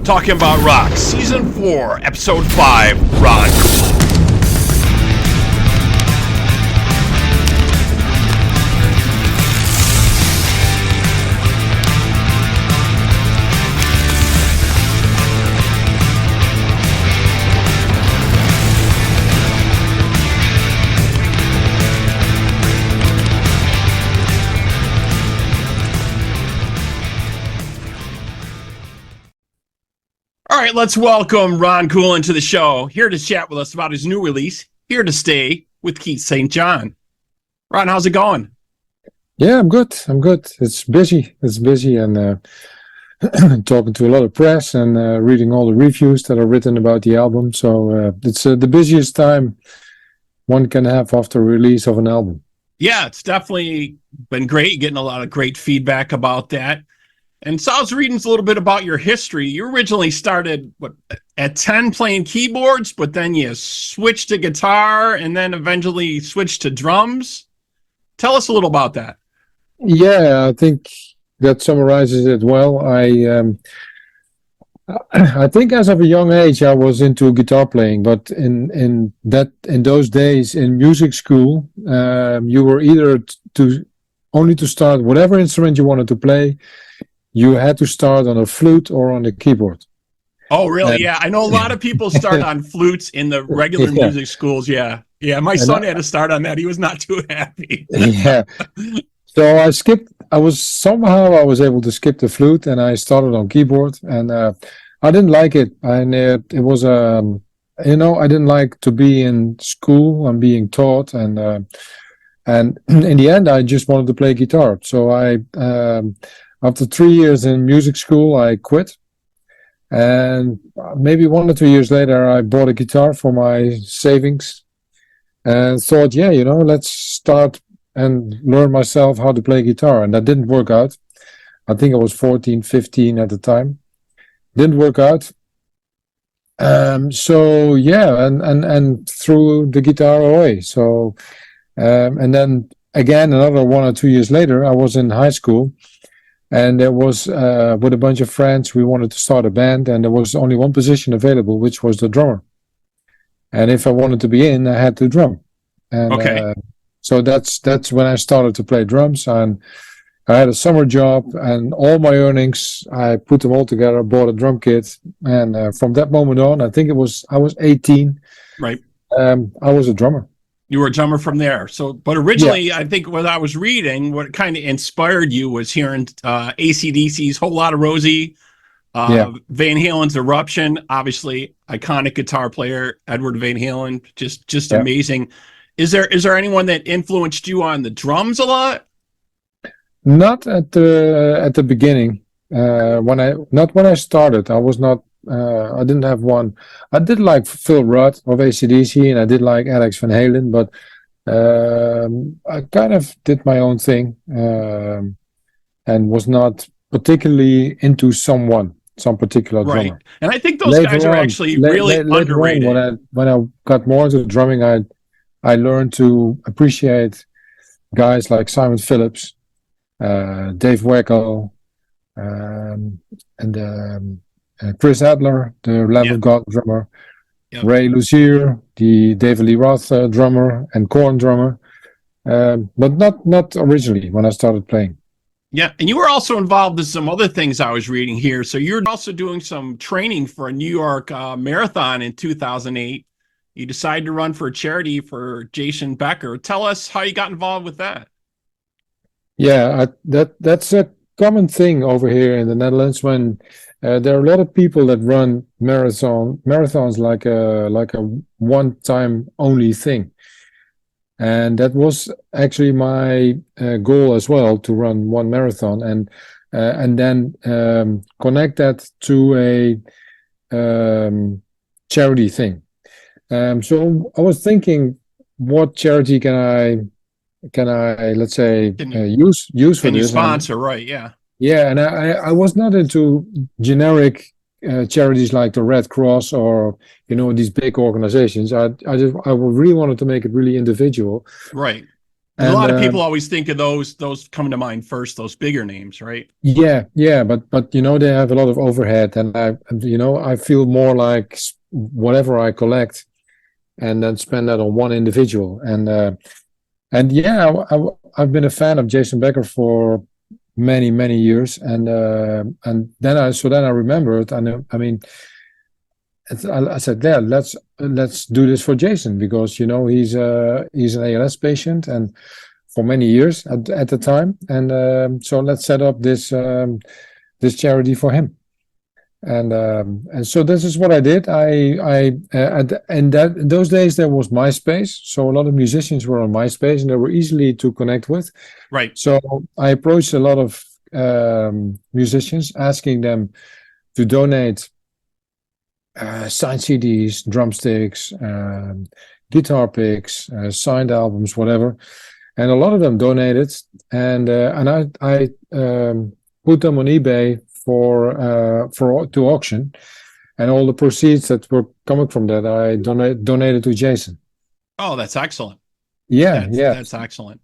Talking About Rock, Season 4, Episode 5, Ron Coolen. All right, let's welcome Ron Coolen to the show. Here to chat with us about his new release, Here to Stay with Keith St. John. Ron, how's it going? Yeah, I'm good. It's busy. And talking to a lot of press and reading all the reviews that are written about the album. So it's the busiest time one can have after release of an album. Yeah, it's definitely been great, getting a lot of great feedback about that. And so I was reading a little bit about your history. You originally started at 10 playing keyboards, but then you switched to guitar and then eventually switched to drums. Tell us a little about that. Yeah, I think that summarizes it well. I think as of a young age I was into guitar playing, but in those days in music school, you were either only to start whatever instrument you wanted to play. You had to start on a flute or on a keyboard. Oh, really? Yeah. I know a lot of people start on flutes in the regular music schools. Yeah. Yeah. My son had to start on that. He was not too happy. Yeah. So I was able to skip the flute and I started on keyboard and I didn't like it. And it was, I didn't like to be in school and being taught. And in the end, I just wanted to play guitar. So after 3 years in music school, I quit. And maybe 1 or 2 years later, I bought a guitar for my savings and thought, let's start and learn myself how to play guitar. And that didn't work out. I think I was 14, 15 at the time. Didn't work out. And threw the guitar away. So, and then again, another 1 or 2 years later, I was in high school. And there was, with a bunch of friends, we wanted to start a band, and there was only one position available, which was the drummer. And if I wanted to be in, I had to drum. And, okay. So that's when I started to play drums, and I had a summer job, and all my earnings, I put them all together, bought a drum kit, and from that moment on, I was 18. Right. I was a drummer. You were a drummer from there. So, but originally, I think what I was reading, what kind of inspired you was hearing AC/DC's Whole Lotta Rosie, Van Halen's Eruption, obviously iconic guitar player, Edward Van Halen, just amazing. Is there anyone that influenced you on the drums a lot? Not at the beginning. When I started, I was not. I didn't have one. I did like Phil Rudd of AC/DC, and I did like Alex Van Halen, but I kind of did my own thing and was not particularly into some particular drummer. Right, and I think those guys are actually really underrated. When I got more into drumming, I learned to appreciate guys like Simon Phillips, Dave Weckl, and Chris Adler, the Lamb of God drummer, Ray Luzier, the David Lee Roth drummer and Korn drummer, but not originally when I started playing. Yeah, and you were also involved in some other things I was reading here. So you're also doing some training for a New York marathon in 2008. You decided to run for a charity for Jason Becker. Tell us how you got involved with that. Yeah, that's a common thing over here in the Netherlands when there are a lot of people that run marathons like a one-time only thing, and that was actually my goal as well, to run one marathon and then connect that to a charity thing. So I was thinking, what charity can I let's say use for this? Can you sponsor, right? Yeah. Yeah, and I was not into generic charities like the Red Cross or these big organizations. I really wanted to make it really individual. Right. A And lot of people always think of those come to mind first, those bigger names, right? yeah, but you know, they have a lot of overhead, and I feel more like whatever I collect, and then spend that on one individual. And yeah, I've been a fan of Jason Becker for many years, and then I remembered, and I mean, I said, yeah, let's do this for Jason, because you know he's an ALS patient, and for many years at the time, and so let's set up this charity for him. And so this is what I did. In those days there was MySpace, so a lot of musicians were on MySpace, and they were easily to connect with. Right. So I approached a lot of musicians, asking them to donate signed CDs, drumsticks, guitar picks, signed albums, whatever. And a lot of them donated, and I put them on eBay to auction, and all the proceeds that were coming from that I donated to Jason. Oh, that's excellent. Yeah, that's excellent.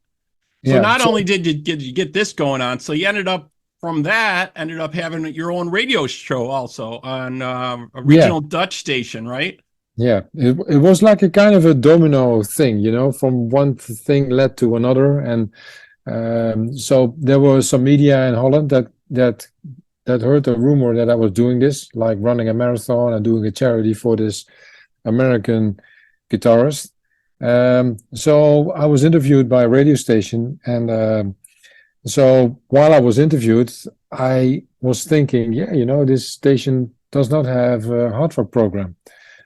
So not only did you get this going on, so you ended up having your own radio show also on a regional Dutch station, right? Yeah, it was like a kind of a domino thing, you know, from one thing led to another, and so there was some media in Holland that heard the rumor that I was doing this, like running a marathon and doing a charity for this American guitarist. So I was interviewed by a radio station, and so while I was interviewed, I was thinking, yeah, you know, this station does not have a hard rock program.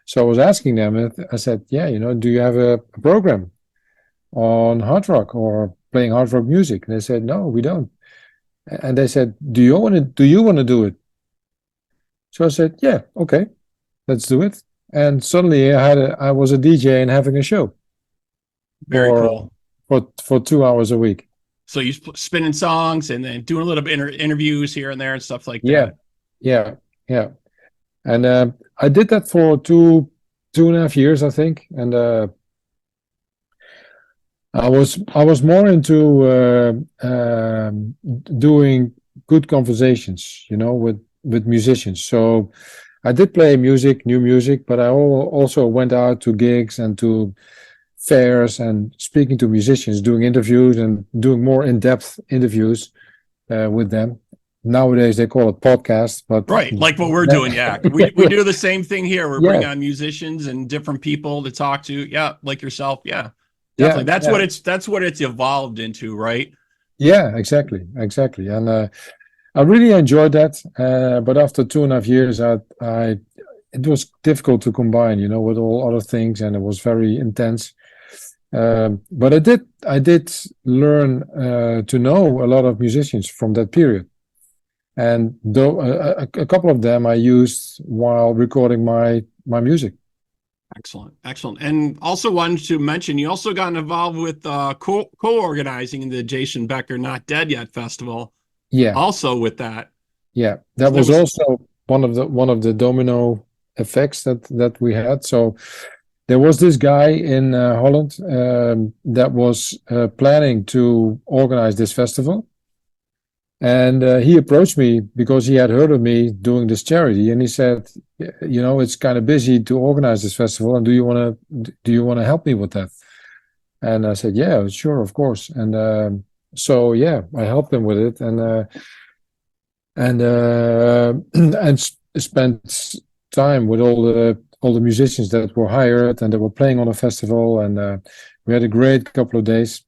So I was asking them, and I said, yeah, you know, do you have a program on hard rock or playing hard rock music? And they said, no, we don't. And they said, do you want to do it? So I said, yeah, okay, let's do it. And suddenly I was a DJ and having a show. Very cool. For 2 hours a week. So you spinning songs and then doing a little bit interviews here and there and stuff like that. Yeah. And I did that for two and a half years, I think. And I was more into doing good conversations, you know, with musicians. So I did play new music, but I also went out to gigs and to fairs and speaking to musicians, doing interviews and doing more in-depth interviews with them. Nowadays they call it podcast, but right, like what we're doing. Yeah, we do the same thing here. We bring on musicians and different people to talk to. Yeah, like yourself. Yeah, definitely. That's what it's evolved into, right? Yeah, exactly. And I really enjoyed that. But after 2.5 years, it was difficult to combine, you know, with all other things, and it was very intense. But I did learn to know a lot of musicians from that period. And though a couple of them I used while recording my music. Excellent. And also wanted to mention, you also got involved with co-organizing the Jason Becker Not Dead Yet Festival. Yeah. Also with that. Yeah, that was also one of the domino effects that we had. So there was this guy in Holland that was planning to organize this festival. And he approached me because he had heard of me doing this charity, and he said, you know, it's kind of busy to organize this festival, and do you want to help me with that? And I said, yeah, sure, of course. And so yeah, I helped him with it, and spent time with all the musicians that were hired and that were playing on the festival, and we had a great couple of days.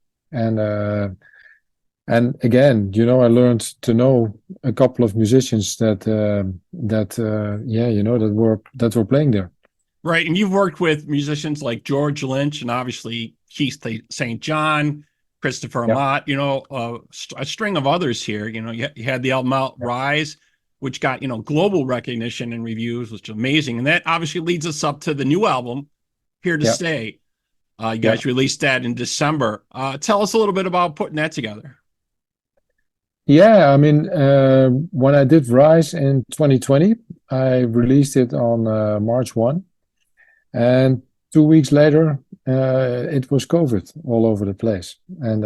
And again, you know, I learned to know a couple of musicians that were playing there. Right, and you've worked with musicians like George Lynch and obviously Keith St. John, Christopher Amott, you know, a string of others here. You know, you had the album out, Rise, which got, you know, global recognition and reviews, which is amazing. And that obviously leads us up to the new album, Here to Stay. You guys released that in December. Tell us a little bit about putting that together. Yeah, I mean, when I did Rise in 2020, I released it on March 1. And 2 weeks later, it was COVID all over the place, and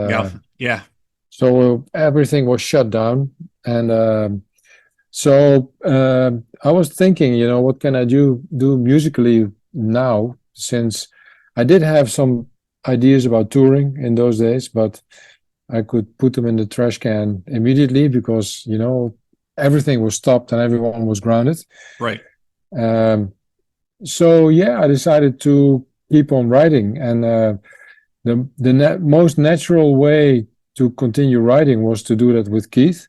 yeah. so everything was shut down. And so I was thinking, what can I do musically now, since I did have some ideas about touring in those days, but I could put them in the trash can immediately because, everything was stopped and everyone was grounded. Right. So yeah, I decided to keep on writing, and the most natural way to continue writing was to do that with Keith,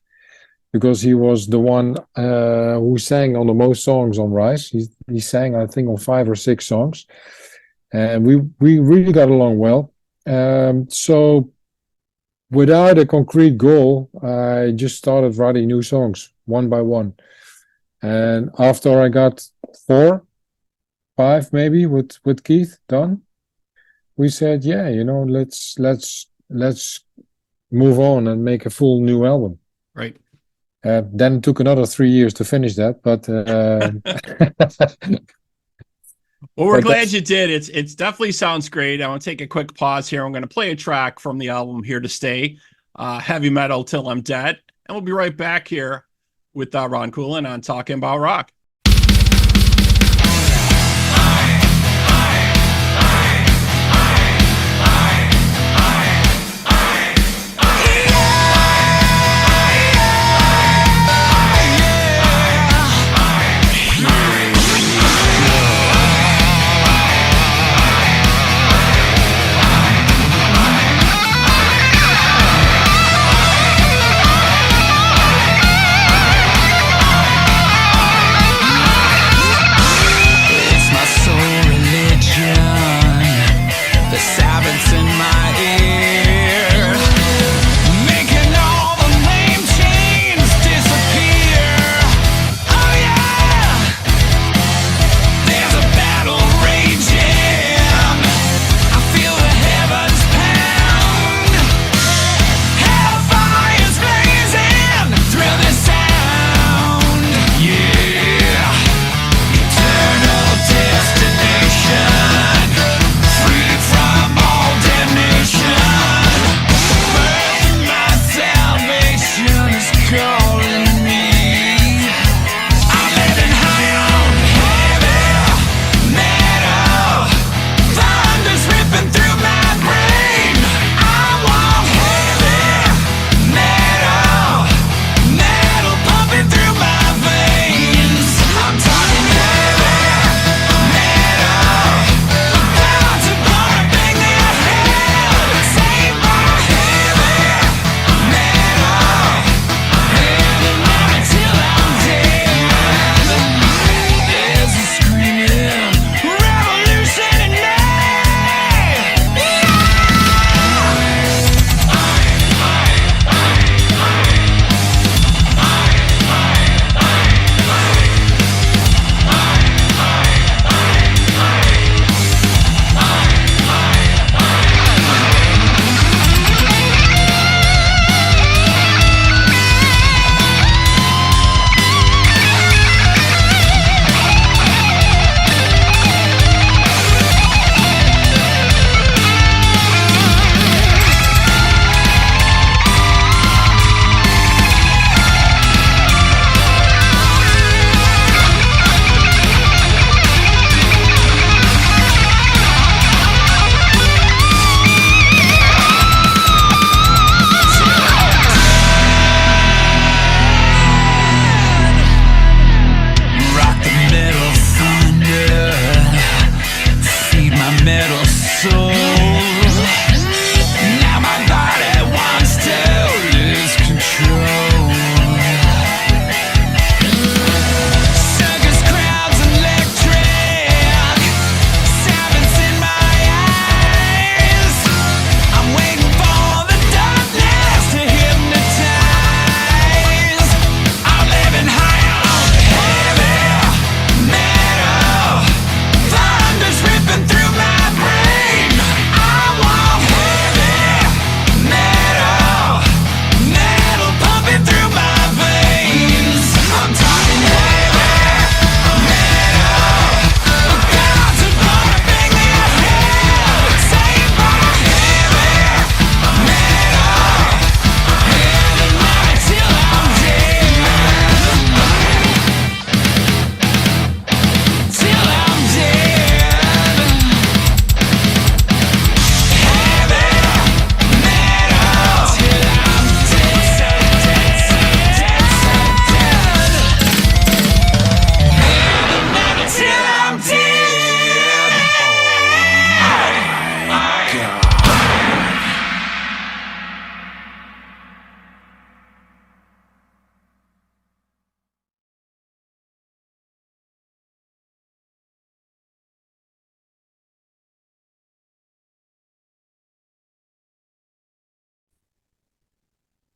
because he was the one who sang on the most songs on Rise. He sang, I think, on 5 or 6 songs, and we really got along well. So without a concrete goal, I just started writing new songs one by one. And after I got 4, 5 maybe with Keith done, we said, yeah, let's move on and make a full new album. Right. Then it took another 3 years to finish that, but well, we're glad you did. It's definitely sounds great. I want to take a quick pause here. I'm going to play a track from the album Here to Stay, Heavy Metal Till I'm Dead, and we'll be right back here with Ron Coolen on Talking About Rock.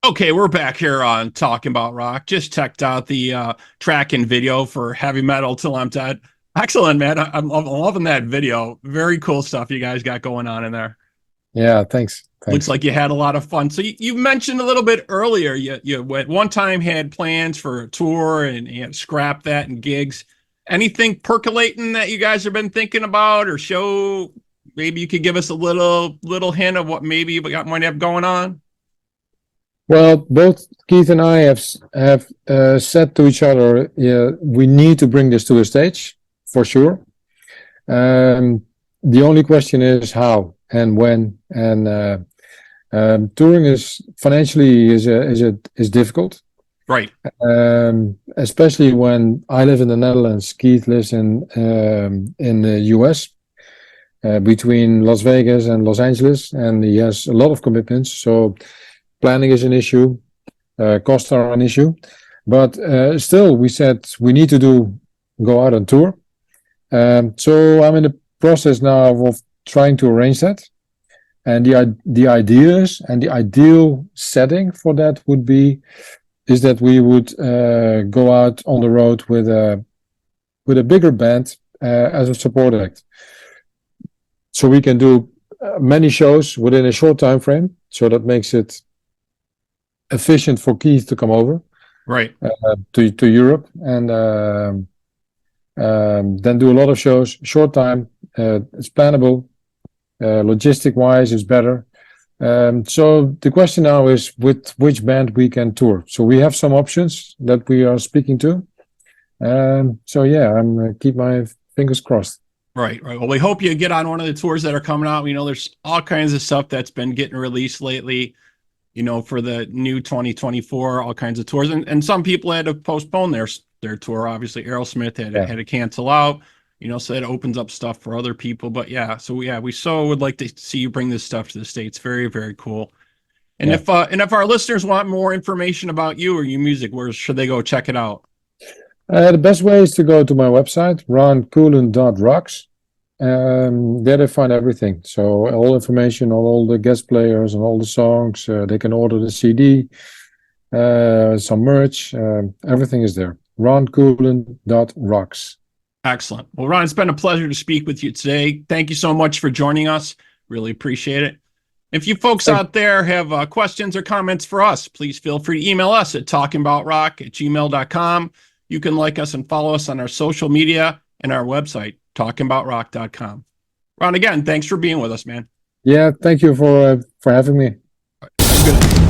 Okay, we're back here on Talking About Rock. Just checked out the track and video for Heavy Metal Till I'm Dead. Excellent, man. I'm loving that video. Very cool stuff you guys got going on in there. Yeah, thanks. Looks like you had a lot of fun. So you mentioned a little bit earlier, you at one time had plans for a tour and you had to scrap that and gigs. Anything percolating that you guys have been thinking about or show? Maybe you could give us a little hint of what maybe you might have going on. Well, both Keith and I have said to each other, yeah, we need to bring this to a stage for sure. The only question is how and when. And touring is financially is difficult, right? Especially when I live in the Netherlands, Keith lives in the US, between Las Vegas and Los Angeles, and he has a lot of commitments. So planning is an issue, costs are an issue, but still, we said we need to go out on tour. So I'm in the process now of trying to arrange that. And the ideas and the ideal setting for that is that we would go out on the road with a bigger band as a support act, so we can do many shows within a short time frame. So that makes it efficient for Keith to come over, right, to Europe, and then do a lot of shows, short time. It's plannable. Logistic wise is better. So the question now is with which band we can tour. So we have some options that we are speaking to. So yeah, I'm keep my fingers crossed. Right. Well, we hope you get on one of the tours that are coming out. We know there's all kinds of stuff that's been getting released lately, for the new 2024, all kinds of tours. And some people had to postpone their tour. Obviously, Aerosmith had to cancel out. So that opens up stuff for other people. But yeah, we so would like to see you bring this stuff to the States. Very, very cool. And if our listeners want more information about you or your music, where should they go check it out? The best way is to go to my website, roncoolen.rocks. There they find everything. So all information on all the guest players and all the songs. They can order the CD, some merch. Everything is there. roncoolen.rocks. Excellent. Well, Ron, it's been a pleasure to speak with you today. Thank you so much for joining us. Really appreciate it. If you folks out there have questions or comments for us, please feel free to email us at talkingaboutrock@gmail.com. You can like us and follow us on our social media and our website, talkingaboutrock.com. Ron, again, thanks for being with us, man. Yeah, thank you for having me. All right, good.